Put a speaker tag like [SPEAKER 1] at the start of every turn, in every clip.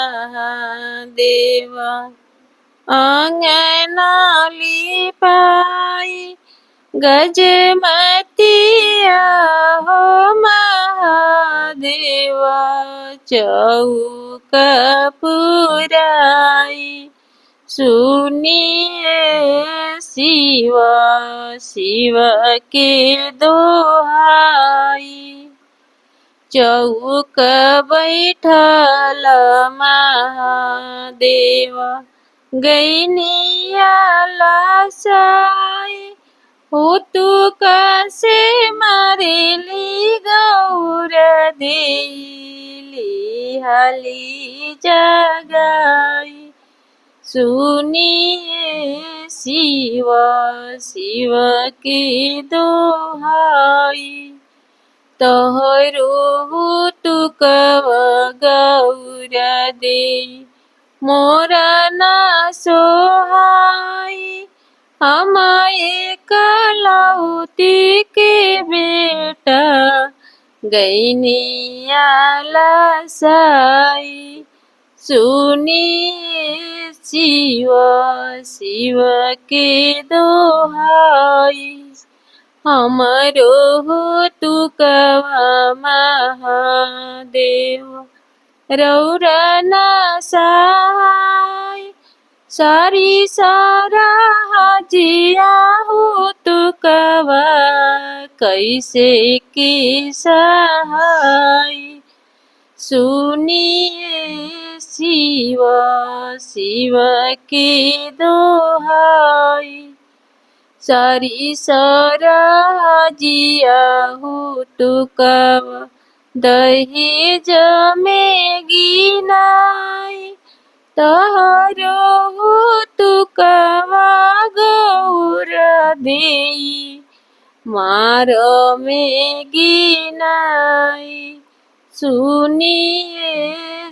[SPEAKER 1] महादेव अंगना लिपाई गजमतिया हो महादेव चौक पुराई सुनिए शिव शिव के दोहाई चौक बैठल महादेव गैनिया लसाई हो तू कैसे मारेली गौर देली हाली जगाई सुनिए शिव शिव के दोहाई तोहरो तुकव गौर दे मोरा ना सोहाई हम एकलौती के बेटा गैनिया लसाई सुनिए शिव शिव के दोहाई हमरो तुकवा महादेव रौरा ना सहाय सारी सारा हजिया हो तुकवा कैसे की सहाय सुनिए शिव शिव के दोहाई सारी सारा जिया हो तुकव दहेज में गिनाई तहरो हो तुकवा गौर देई मार में गिनाई सुनिए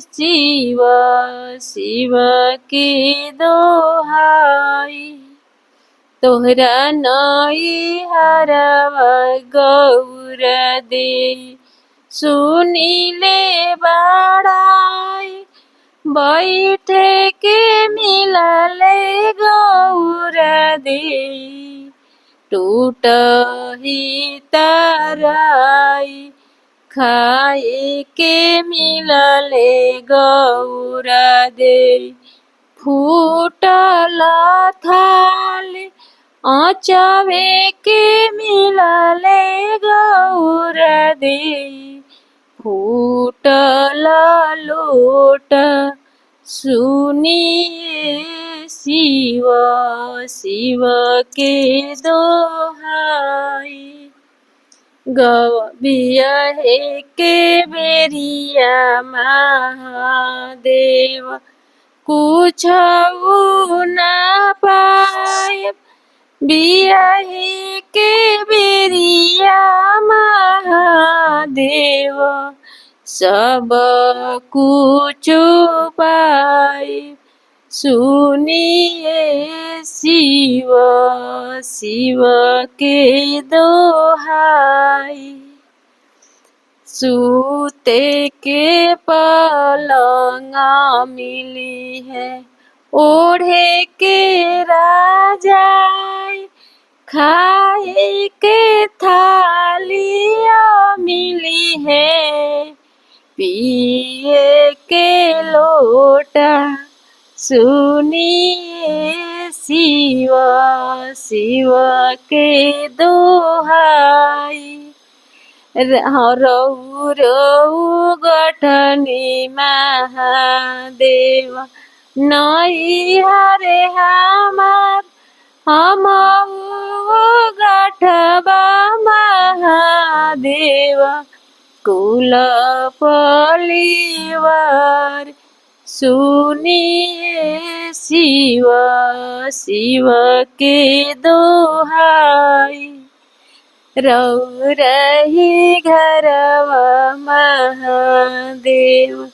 [SPEAKER 1] शिव शिव के दोहाई तोहरा नई हरवा गौर दे सुनिले बड़ाई बैठे के मिलले गौर दे टूट ही तराई खाए के मिलले गौर दे फूटल थाल आँचवे के मिलले गौर दे फूटल लोट सुनिए शिव शिव के दोहाई बियाहे के बेरिया महादेव कुछ न पाए बियाहे के बेरिया महादेव सब कुछ पाए सुनिए शिव शिव के दोहाई सूते के पलंगा मिली है ओढ़े के राजाई खाए के थालिया मिली है पिए के लोटा सुनिए शिव शिव के दोहाई रऊ रऊ गठनी महादेव नई हरे हमार हम गठबा महादेव कुल परिवार सुनिए शिव शिव के दोहाई रऊ रही घरवा महादेव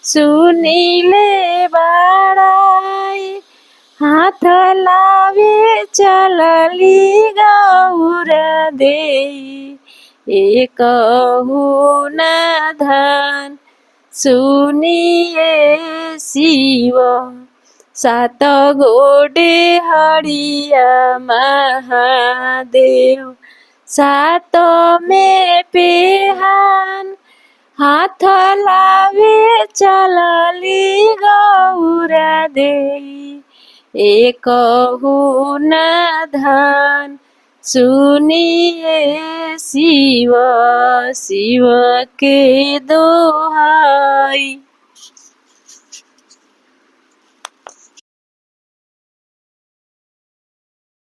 [SPEAKER 1] सुनिले बड़ाई हाथ लावे चलली गौर देई एकहु न धन सुनिए शिव सात गोडे हरिया महादेव सात में पेहान हाथ लावे चलली गौरा देई एक न धान सुनिए शिव शिव के दोहाई।